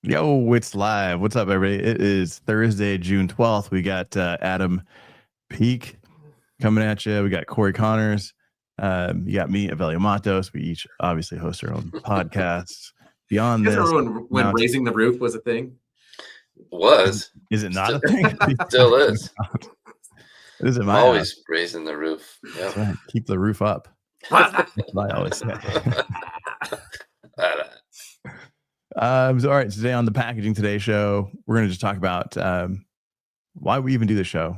Yo, it's live. What's up, everybody? It is Thursday, June 12th. We got Adam Peak coming at you. We got Corey Connors. You got me, Avelio Matos. We each obviously host our own podcasts. Beyond this, when Raising the Roof was a thing? Is it not a thing? Still is. It is. I'm always raising the roof. Yeah. That's right. Keep the roof up. That's what I always say. So, all right, today on the Packaging Today show, we're going to just talk about why we even do the show,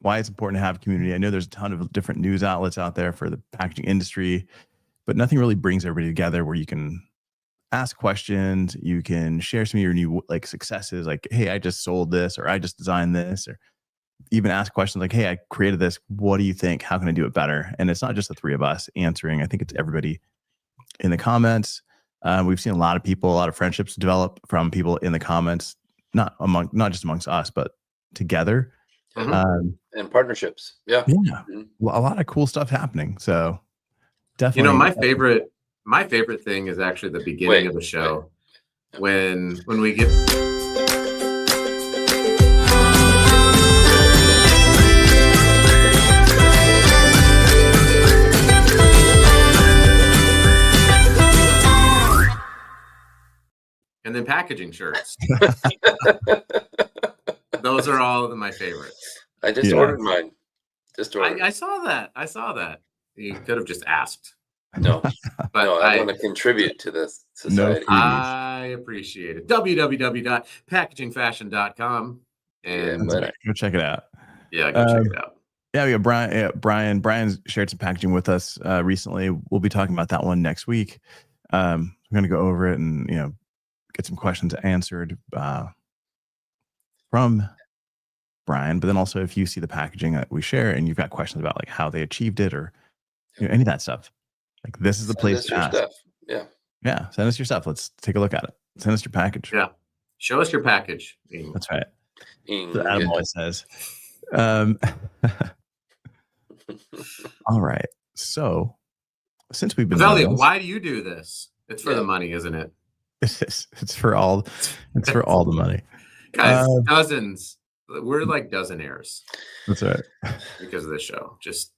why it's important to have a community. I know there's a ton of different news outlets out there for the packaging industry, but nothing really brings everybody together where you can ask questions, you can share some of your new successes, like, hey, I just sold this, or I just designed this, or even ask questions like, hey, I created this. What do you think? How can I do it better? And it's not just the three of us answering. I think it's everybody in the comments. We've seen a lot of friendships develop from people in the comments, not just amongst us, but together. And partnerships. Yeah. Mm-hmm. A lot of cool stuff happening. So definitely. My favorite thing is actually the beginning of the show when we get. And then packaging shirts. Those are all of my favorites. I just ordered mine. I saw that. You could have just asked. No, but I want to contribute to this society. I appreciate it. www.packagingfashion.com. And go check it out. Yeah, go check it out. Yeah, we got Brian. Brian's shared some packaging with us recently. We'll be talking about that one next week. We're going to go over it and get some questions answered from Brian, but then also if you see the packaging that we share and you've got questions about like how they achieved it or any of that stuff, like this is the place to ask. Stuff. Yeah, send us your stuff. Let's take a look at it. Send us your package. Yeah, show us your package. That's right. That's Adam always says. All right. So since we've been why do you do this? It's for the money, isn't it? It's for all the money. Guys, dozens. We're like dozenaires. That's right. Because of this show. Just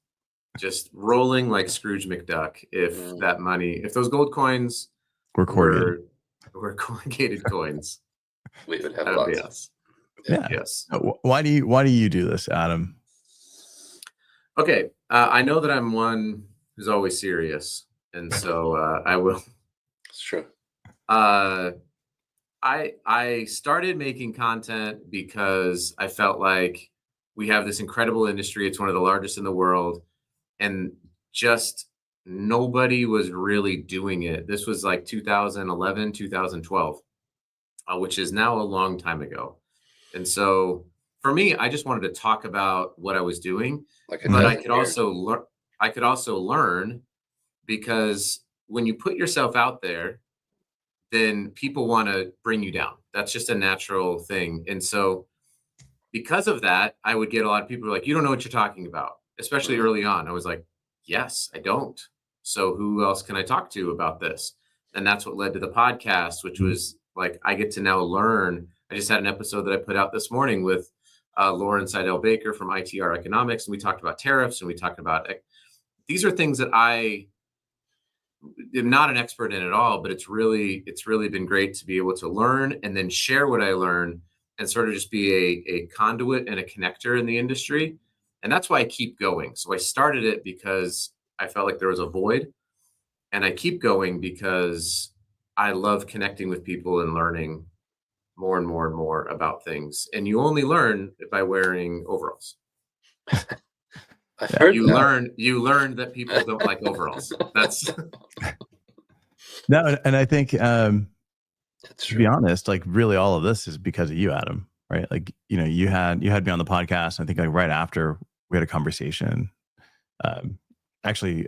rolling like Scrooge McDuck. If that money, if those gold coins were corrugated coins, we would have lots. Yeah. Yes. Why do you do this, Adam? Okay. I know that I'm one who's always serious. And so I will. It's true. I started making content because I felt like we have this incredible industry. It's one of the largest in the world, and just nobody was really doing it. This was like 2011, 2012, which is now a long time ago. And so for me, I just wanted to talk about what I was doing, but I could also learn, because when you put yourself out there, then people want to bring you down. That's just a natural thing. And so because of that, I would get a lot of people like, you don't know what you're talking about, especially early on. I was like, yes, I don't. So who else can I talk to about this? And that's what led to the podcast, which was like, I get to now learn. I just had an episode that I put out this morning with Lauren Seidel Baker from ITR Economics. And we talked about tariffs, and we talked about, these are things that I'm not an expert in at all, but it's really been great to be able to learn and then share what I learn and sort of just be a conduit and a connector in the industry. And that's why I keep going. So I started it because I felt like there was a void, and I keep going because I love connecting with people and learning more and more and more about things. And you only learn by wearing overalls. You learn that people don't like overalls. That's no, and I think to be honest, like really all of this is because of you, Adam, right? Like, you had me on the podcast. I think like right after we had a conversation. Actually,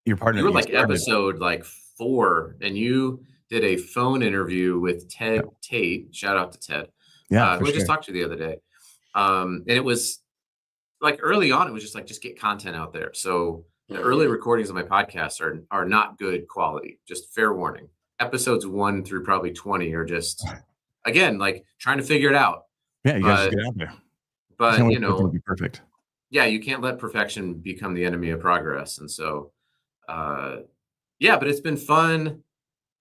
your partner. You were like episode like 4, and you did a phone interview with Ted Tate. Shout out to Ted. Yeah, we just talked to you the other day, and it was like early on, it was just like, just get content out there. So the early recordings of my podcast are not good quality, just fair warning. episodes 1 through probably 20 are just, again, like trying to figure it out. Yeah, you guys just get out there. But can't wait for everything to be perfect. Yeah, you can't let perfection become the enemy of progress. And so, yeah, but it's been fun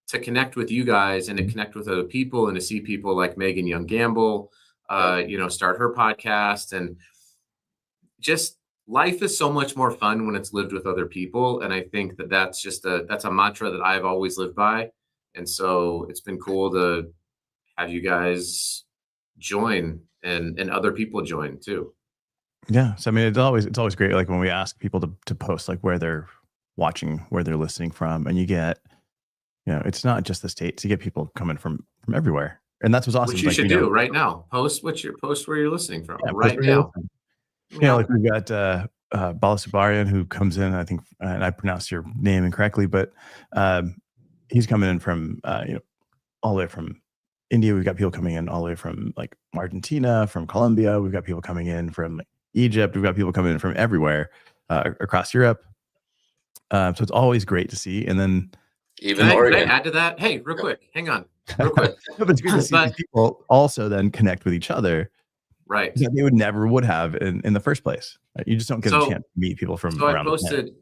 to connect with you guys and to connect with other people and to see people like Megan Young Gamble, start her podcast. And just life is so much more fun when it's lived with other people. And I think that that's a mantra that I've always lived by. And so it's been cool to have you guys join and other people join too. Yeah. So, I mean, it's always great. Like when we ask people to post like where they're watching, where they're listening from, and you get, it's not just the States, you get people coming from everywhere. And that's what's awesome. Which you should do right now. Post where you're listening from right now. Like we've got Bala Subarian who comes in, I think, and I pronounced your name incorrectly, but he's coming in from, all the way from India. We've got people coming in all the way from like Argentina, from Colombia. We've got people coming in from Egypt. We've got people coming in from everywhere across Europe. So it's always great to see. And then even Oregon. Can I add to that? Hey, real quick, hang on, real quick. But it's good to see people also then connect with each other, right? That they would have in the first place. You just don't get a chance to meet people from around the planet.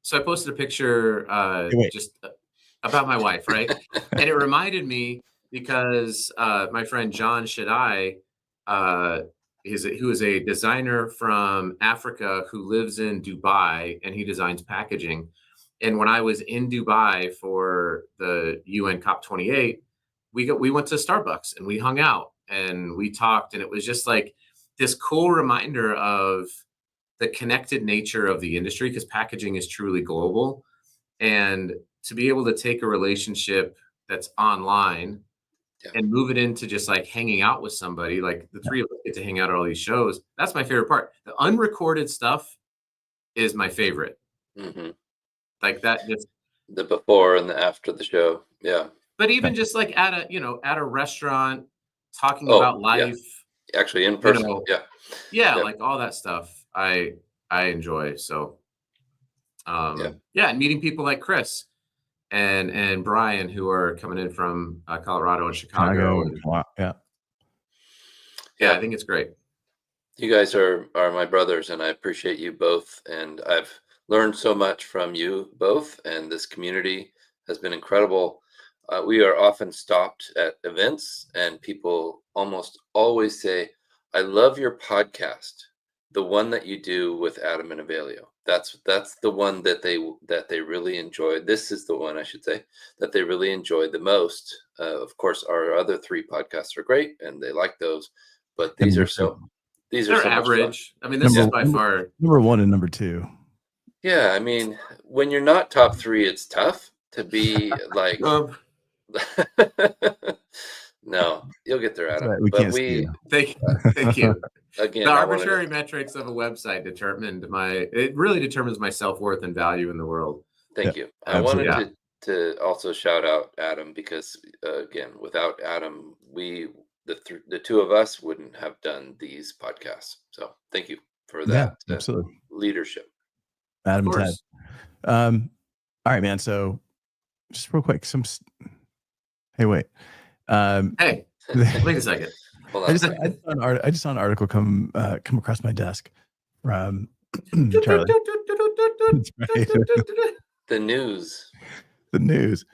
So I posted a picture just about my wife, right? And it reminded me because my friend John Shaddai, who is a designer from Africa who lives in Dubai, and he designs packaging. And when I was in Dubai for the UN COP28, we went to Starbucks and we hung out and we talked, and it was just like this cool reminder of the connected nature of the industry, because packaging is truly global. And to be able to take a relationship that's online and move it into just like hanging out with somebody, like the three of us get to hang out at all these shows. That's my favorite part. The unrecorded stuff is my favorite. Mm-hmm. Like that, just the before and the after the show. Yeah. But even just like at a restaurant, talking about life, actually in person. Like all that stuff I enjoy. So and meeting people like Chris and Brian, who are coming in from Colorado and Chicago. Yeah, I think it's great. You guys are my brothers, and I appreciate you both. And I've learned so much from you both, and this community has been incredible. We are often stopped at events, and people almost always say, "I love your podcast, the one that you do with Adam and Avelio. That's the one that they really enjoy. This is the one, I should say, that they really enjoyed the most. Of course, our other 3 podcasts are great, and they like those, but they're so average. I mean, this is by far number 1 and number 2. Yeah, I mean, when you're not top 3, it's tough to be like. No, you'll get there, Adam. Right, thank you. Again, the arbitrary metrics of a website really determines my self-worth and value in the world. Thank you. I wanted to also shout out Adam, because again, without Adam, the 2 of us wouldn't have done these podcasts. So thank you for that. Absolutely. Leadership. Adam and Ted. All right, man. So just real quick, hey, wait. Hey, wait a second. Hold on. I just saw an article come across my desk from Charlie. The news. The news.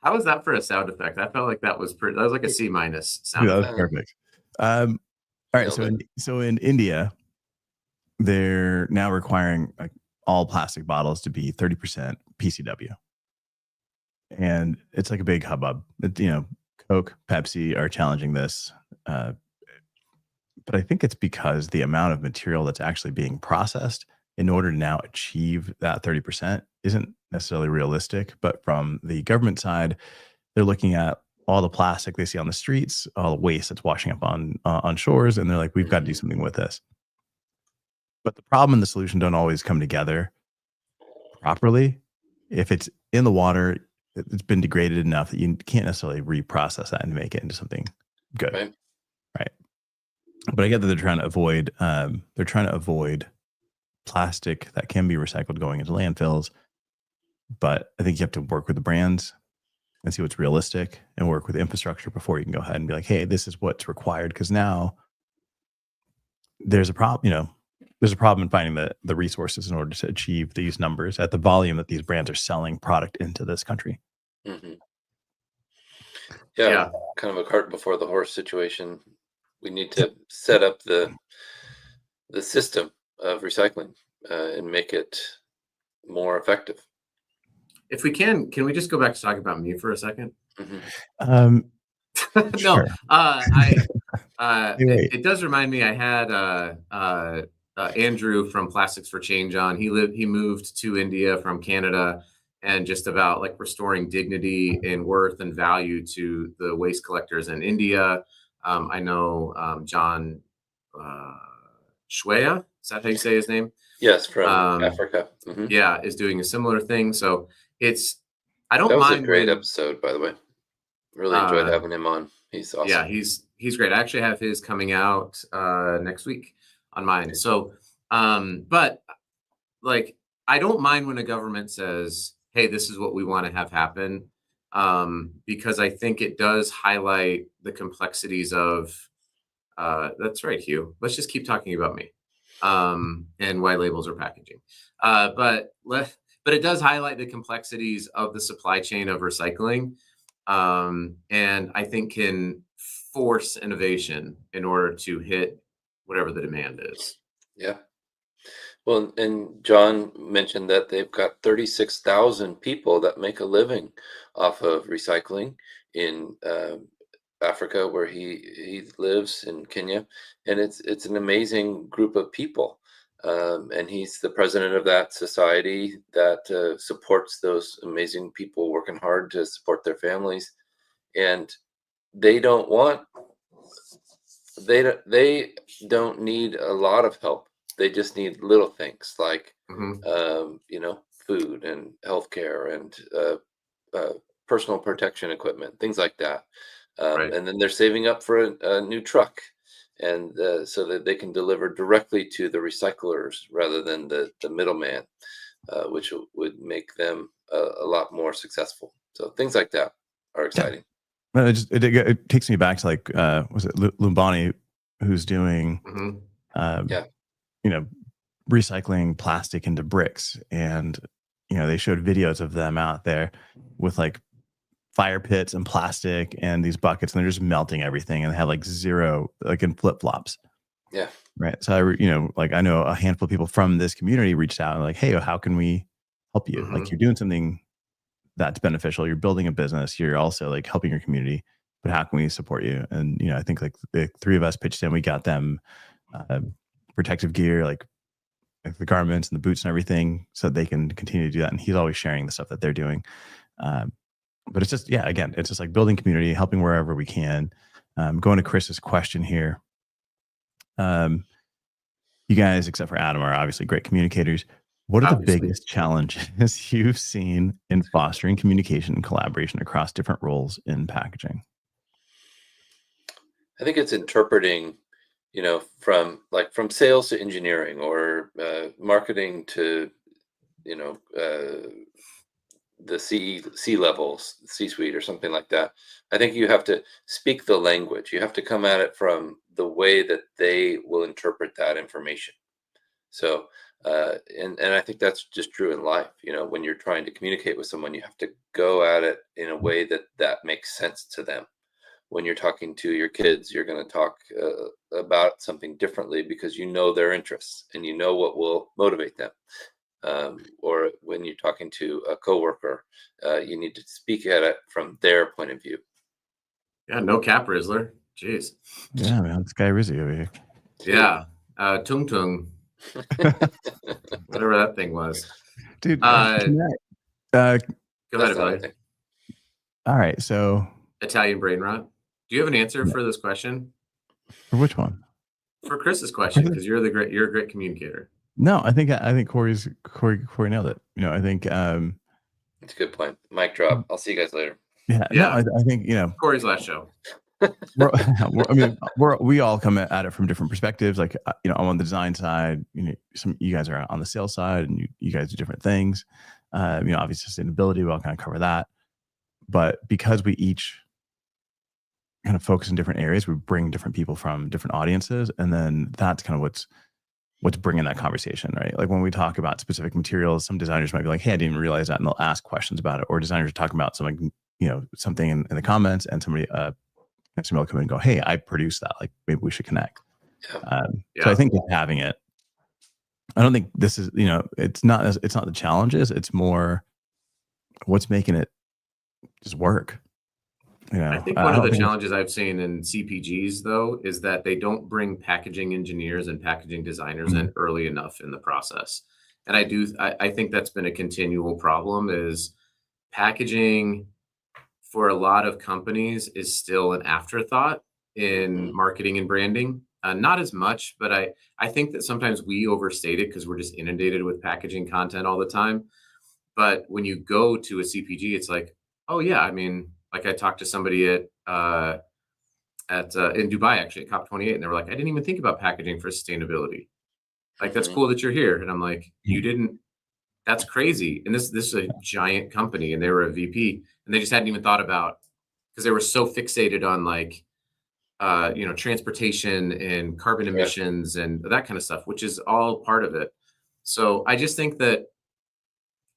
How was that for a sound effect? I felt like that was like a C- sound. Yeah, that was perfect. All right. So in India, they're now requiring like all plastic bottles to be 30% PCW. And it's like a big hubbub. Coke, Pepsi are challenging this. But I think it's because the amount of material that's actually being processed in order to now achieve that 30% isn't necessarily realistic. But from the government side, they're looking at all the plastic they see on the streets, all the waste that's washing up on shores, and they're like, we've got to do something with this. But the problem and the solution don't always come together properly. If it's in the water, it's been degraded enough that you can't necessarily reprocess that and make it into something good. Right. But I get that they're trying to avoid plastic that can be recycled going into landfills. But I think you have to work with the brands and see what's realistic and work with infrastructure before you can go ahead and be like, hey, this is what's required. Because now there's a problem, there's a problem in finding the resources in order to achieve these numbers at the volume that these brands are selling product into this country. Yeah, Yeah. kind of a cart before the horse situation. We need to set up the system of recycling and make it more effective. If we can we just go back to talking about me for a second? No, No, Anyway. it does remind me. I had Andrew from Plastics for Change on. He moved to India from Canada, and just about like restoring dignity and worth and value to the waste collectors in India. I know John Shwaya. Is that how you say his name? Yes, from Africa. Yeah, is doing a similar thing. So I don't That was mind a great when- episode, by the way. Really enjoyed having him on. He's awesome. Yeah, he's great. I actually have his coming out next week on mine. So, but like, I don't mind when a government says, "Hey, this is what we want to have happen," because I think it does highlight the complexities of. That's right, Hugh. Let's just keep talking about me, and why labels are packaging. But it does highlight the complexities of the supply chain of recycling. And I think can force innovation in order to hit whatever the demand is. Yeah. Well, and John mentioned that they've got 36,000 people that make a living off of recycling in Africa, where he lives in Kenya, and it's an amazing group of people. And he's the president of that society that supports those amazing people working hard to support their families. And they don't need a lot of help. They just need little things like, food and healthcare and personal protection equipment, things like that. Right. And then they're saving up for a new truck, and so that they can deliver directly to the recyclers rather than the middleman, which would make them a lot more successful. So things like that are exciting. Well, it takes me back to like was it Lumbani, who's doing recycling plastic into bricks, and they showed videos of them out there with like fire pits and plastic and these buckets, and they're just melting everything, and they have like zero, like in flip-flops. Yeah. Right. So I know a handful of people from this community reached out and like, hey, how can we help you? Like, you're doing something that's beneficial. You're building a business. You're also like helping your community, but how can we support you? And, I think like the three of us pitched in, we got them protective gear, like the garments and the boots and everything, so they can continue to do that. And he's always sharing the stuff that they're doing. But it's just, again, it's just like building community, helping wherever we can. Going to Chris's question here. You guys, except for Adam, are obviously great communicators. What are the biggest challenges you've seen in fostering communication and collaboration across different roles in packaging? I think it's interpreting, from sales to engineering, or marketing to, the C levels, C-suite, or something like that. I think you have to speak the language. You have to come at it from the way that they will interpret that information. So, and I think that's just true in life. When you're trying to communicate with someone, you have to go at it in a way that makes sense to them. When you're talking to your kids, you're going to talk about something differently because their interests and what will motivate them. Or when you're talking to a coworker, you need to speak at it from their point of view. Yeah, no cap, Rizzler. Jeez. Yeah, man, it's Guy Rizzi over here. Yeah, Tung Tung. Whatever that thing was. Dude, go ahead, That's Billy. nothing. all right, so Italian brain rot. Do you have an answer for this question? for which one? For Chris's question, because you're a great communicator. No, I think Corey nailed it. I think It's a good point. Mic drop. I'll see you guys later. no, I think Corey's last show. we all come at it from different perspectives. Like I'm on the design side. Some you guys are on the sales side, and you guys do different things. Obviously sustainability. We all kind of cover that. but because we each kind of focus in different areas, we bring different people from different audiences, and then that's kind of what's bringing that conversation, right? Like when we talk about specific materials, some designers might be like, "Hey, I didn't even realize that," and they'll ask questions about it. Or designers are talking about something, something in the comments, and somebody will come in and go, "Hey, I produced that. Like maybe we should connect." Yeah. So I think just having it, I don't think this is, it's not the challenges. It's more what's making it just work. I think I one of don't the think challenges I've seen in CPGs though is that they don't bring packaging engineers and packaging designers in early enough in the process. And I think that's been a continual problem is packaging for a lot of companies is still an afterthought in marketing and branding. Not as much, but I think that sometimes we overstate it because we're just inundated with packaging content all the time. But when you go to a CPG, it's like, oh yeah, I mean, like I talked to somebody at in Dubai actually at COP28, and they were like, I didn't even think about packaging for sustainability. Like that's cool that you're here, and I'm like, you didn't. That's crazy. And this is a giant company, and they were a VP, and they just hadn't even thought about because they were so fixated on like transportation and carbon emissions and that kind of stuff, which is all part of it. So I just think that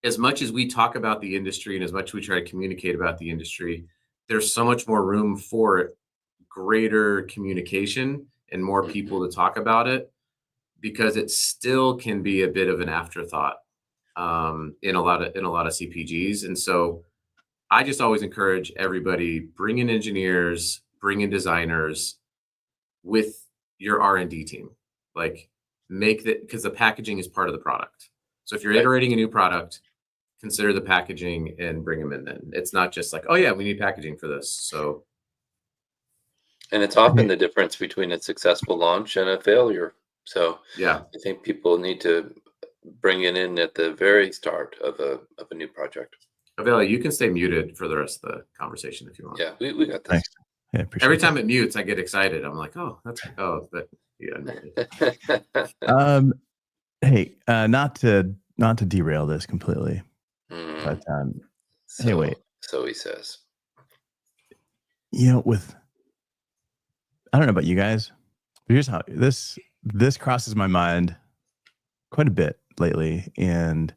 as much as we talk about the industry and as much as we try to communicate about the industry, there's so much more room for greater communication and more people to talk about it because it still can be a bit of an afterthought in a lot of CPGs. And so I just always encourage everybody, bring in engineers, bring in designers with your R&D team. Like make that, because the packaging is part of the product. So if you're iterating a new product, consider the packaging and bring them in then. It's not just like, oh yeah, we need packaging for this. So. And it's often the difference between a successful launch and a failure. So yeah, I think people need to bring it in at the very start of a new project. Avella, you can stay muted for the rest of the conversation if you want. Yeah, we got this. Thanks. Yeah, appreciate Every that. time it mutes, I get excited. I'm like, oh, but yeah. Hey, not to derail this completely, but hey, wait. So he says. I don't know about you guys, but here's how this crosses my mind quite a bit lately, and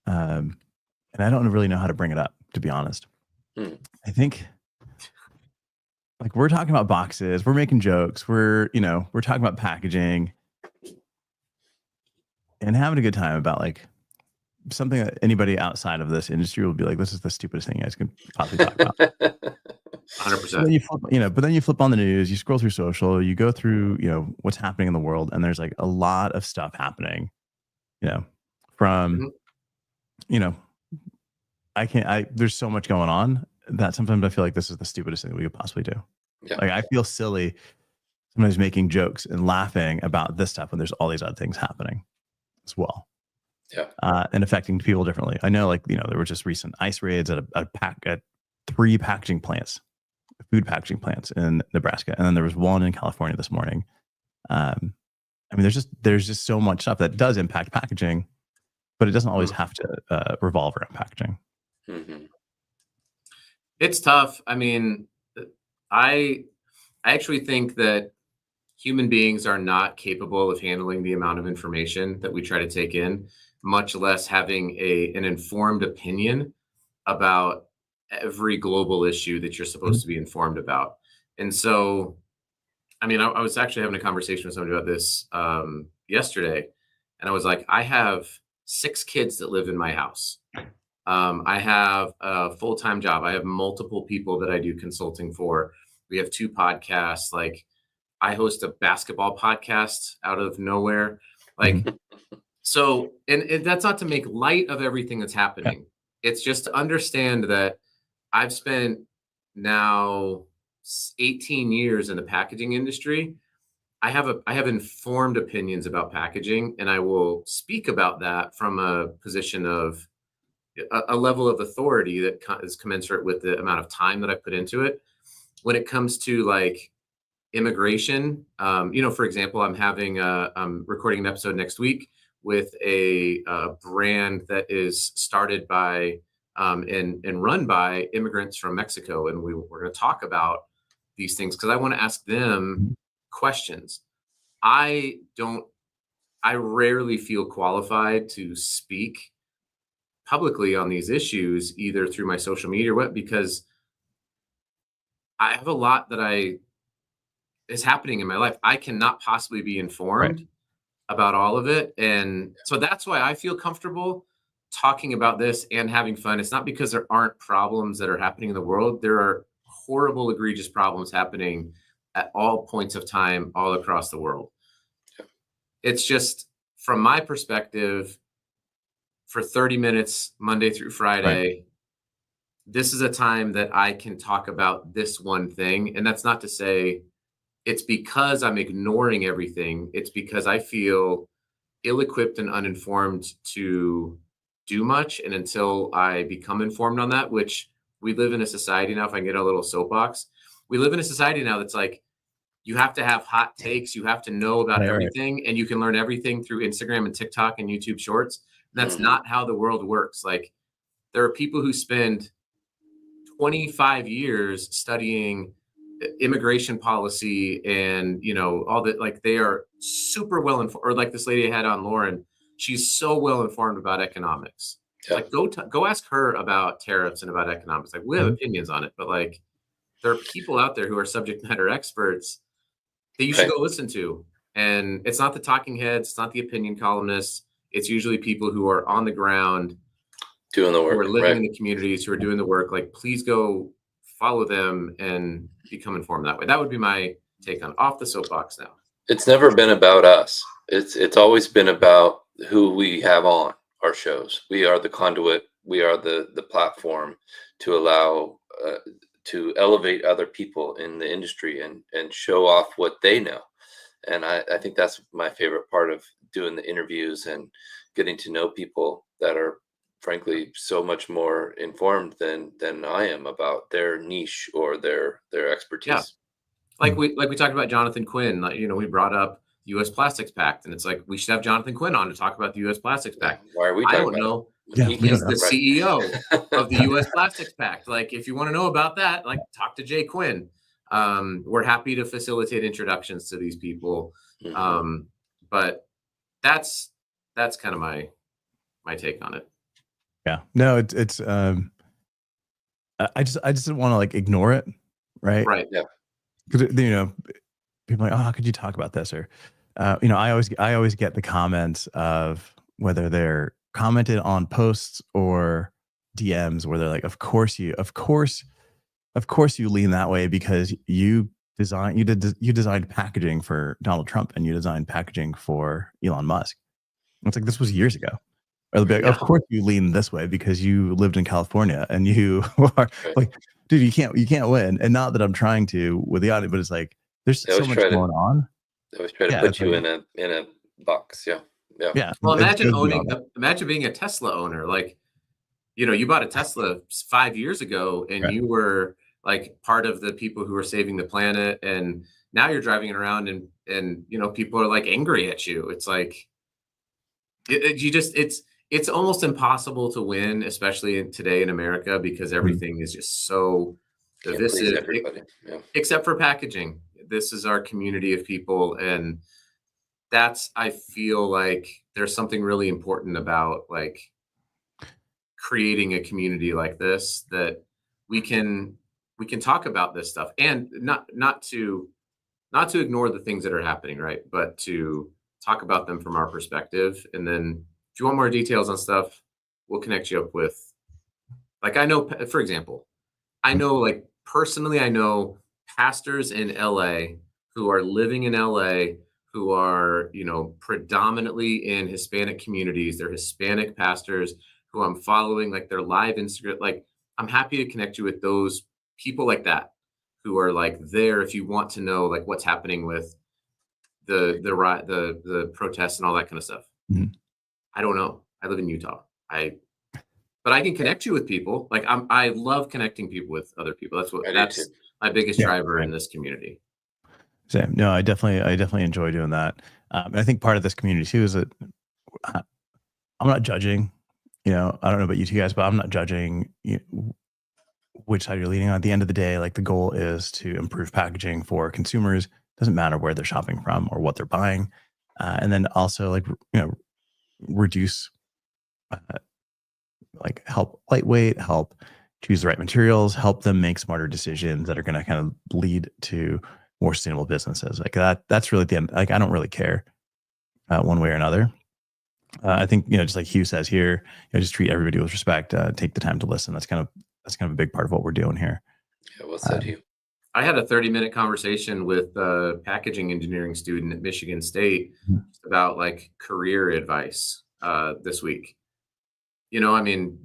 I don't really know how to bring it up, to be honest. I think like we're talking about boxes, we're making jokes, we're talking about packaging and having a good time about like something that anybody outside of this industry will be like, this is the stupidest thing you guys can possibly talk about. 100%. But then you flip on the news, you scroll through social, you go through, what's happening in the world, and there's like a lot of stuff happening, from, there's so much going on that sometimes I feel like this is the stupidest thing that we could possibly do. Yeah. Like I feel silly sometimes making jokes and laughing about this stuff when there's all these other things happening as well. Yeah. And affecting people differently. I know, like, there were just recent ICE raids at at 3 packaging plants, food packaging plants in Nebraska, and then there was one in California this morning. I mean, there's just so much stuff that does impact packaging, but it doesn't always have to revolve around packaging. Mm-hmm. It's tough. I mean, I actually think that human beings are not capable of handling the amount of information that we try to take in, much less having an informed opinion about every global issue that you're supposed to be informed about. And so, I mean, I was actually having a conversation with somebody about this yesterday, and I was like, I have 6 kids that live in my house. I have a full-time job. I have multiple people that I do consulting for. We have 2 podcasts. Like I host a basketball podcast out of nowhere. Like, so, and that's not to make light of everything that's happening. It's just to understand that I've spent now 18 years in the packaging industry. I have informed opinions about packaging, and I will speak about that from a position of a level of authority that is commensurate with the amount of time that I put into it. When it comes to like immigration, for example, I'm recording an episode next week with a brand that is started by and run by immigrants from Mexico. And we're going to talk about these things because I want to ask them questions. I rarely feel qualified to speak publicly on these issues, either through my social media or what, because I have a lot that is happening in my life. I cannot possibly be informed about all of it. And so that's why I feel comfortable talking about this and having fun. It's not because there aren't problems that are happening in the world. There are horrible, egregious problems happening at all points of time all across the world. It's just, from my perspective, for 30 minutes, Monday through Friday, this is a time that I can talk about this one thing. And that's not to say it's because I'm ignoring everything. It's because I feel ill-equipped and uninformed to do much. And until I become informed on that, which we live in a society now, if I can get a little soapbox, we live in a society now that's like, you have to have hot takes. You have to know about everything, and you can learn everything through Instagram and TikTok and YouTube Shorts. That's not how the world works. Like, there are people who spend 25 years studying immigration policy and, all that. Like, they are super well informed. Or like this lady I had on, Lauren, she's so well informed about economics. Like, go ask her about tariffs and about economics. Like, we have opinions on it, but like, there are people out there who are subject matter experts that you should go listen to. And it's not the talking heads, it's not the opinion columnists. It's usually people who are on the ground doing the work, who are living in the communities, who are doing the work. Like, please go follow them and become informed that way. That would be my take on Off the Soapbox now. It's never been about us. It's always been about who we have on our shows. We are the conduit. We are the platform to allow to elevate other people in the industry and show off what they know. And I think that's my favorite part of doing the interviews and getting to know people that are frankly so much more informed than I am about their niche or their expertise. Yeah. Like we talked about Jonathan Quinn. Like, we brought up the U.S. Plastics Pact, and it's like, we should have Jonathan Quinn on to talk about the U.S. Plastics Pact. Why are we talking about I don't know. Yeah, He's the CEO of the U.S. Plastics Pact. Like, if you want to know about that, like, talk to Jay Quinn. We're happy to facilitate introductions to these people. But that's kind of my take on it. Yeah, no, it's I just didn't want to like ignore it, right? Right. Yeah. Because people are like, oh, how could you talk about this? Or I always get the comments of whether they're commented on posts or DMs where they're like, of course you lean that way because you designed packaging for Donald Trump and you designed packaging for Elon Musk. It's like, this was years ago. Or they'll be like, of course you lean this way because you lived in California and you are like, dude, you can't win. And not that I'm trying to with the audience, but it's like, there's so much going on. They always try to put you in a box. Yeah. Well, imagine being a Tesla owner. Like, you bought a Tesla 5 years ago and you were like part of the people who are saving the planet. And now you're driving it around and people are like angry at you. It's like, it's almost impossible to win, especially today in America, because everything is just so divisive, except for packaging. This is our community of people. And I feel like there's something really important about like creating a community like this, that we can talk about this stuff and not to ignore the things that are happening, right? But to talk about them from our perspective. And then if you want more details on stuff, we'll connect you up with, like, I know, for example, like personally, I know pastors in LA who are living in LA, who are, predominantly in Hispanic communities. They're Hispanic pastors who I'm following, like their live Instagram. Like, I'm happy to connect you with those people like that, who are like there if you want to know like what's happening with the protests and all that kind of stuff. I don't know. I live in Utah. But I can connect you with people. Like, I love connecting people with other people. That's my biggest driver in this community. Same. No, I definitely enjoy doing that. And I think part of this community too is that I'm not judging you know, I don't know about you two guys, but I'm not judging which side you're leaning on. At the end of the day, like the goal is to improve packaging for consumers. Doesn't matter where they're shopping from or what they're buying, and then also like reduce, like help lightweight, help choose the right materials, help them make smarter decisions that are going to kind of lead to more sustainable businesses. Like that. That's really the end. Like I don't really care one way or another. I think just like Hugh says here, just treat everybody with respect. Take the time to listen. That's kind of a big part of what we're doing here. Yeah, well said, Hugh. I had a 30-minute conversation with a packaging engineering student at Michigan State about like career advice this week. I mean,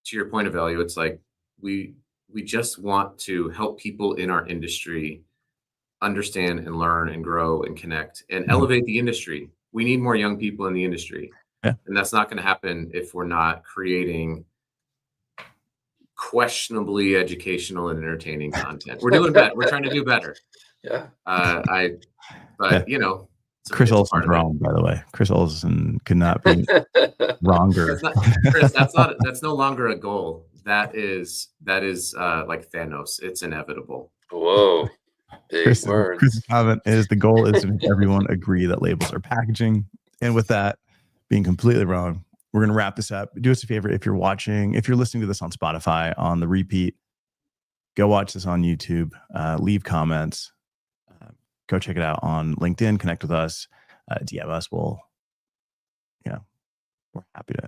to your point of value, it's like we just want to help people in our industry understand and learn and grow and connect and elevate the industry. We need more young people in the industry. Yeah. And that's not going to happen if we're not creating questionably educational and entertaining content. We're doing better. We're trying to do better. Yeah. Chris Olsen's wrong, by the way. Chris Olsen could not be wronger. Chris, that's no longer a goal. That is like Thanos. It's inevitable. Whoa. Big words. Chris's comment is the goal is to make everyone agree that labels are packaging. And with that being completely wrong, we're going to wrap this up. Do us a favor if you're listening to this on Spotify on the repeat, go watch this on YouTube, leave comments, go check it out on LinkedIn, connect with us, DM us. We're happy to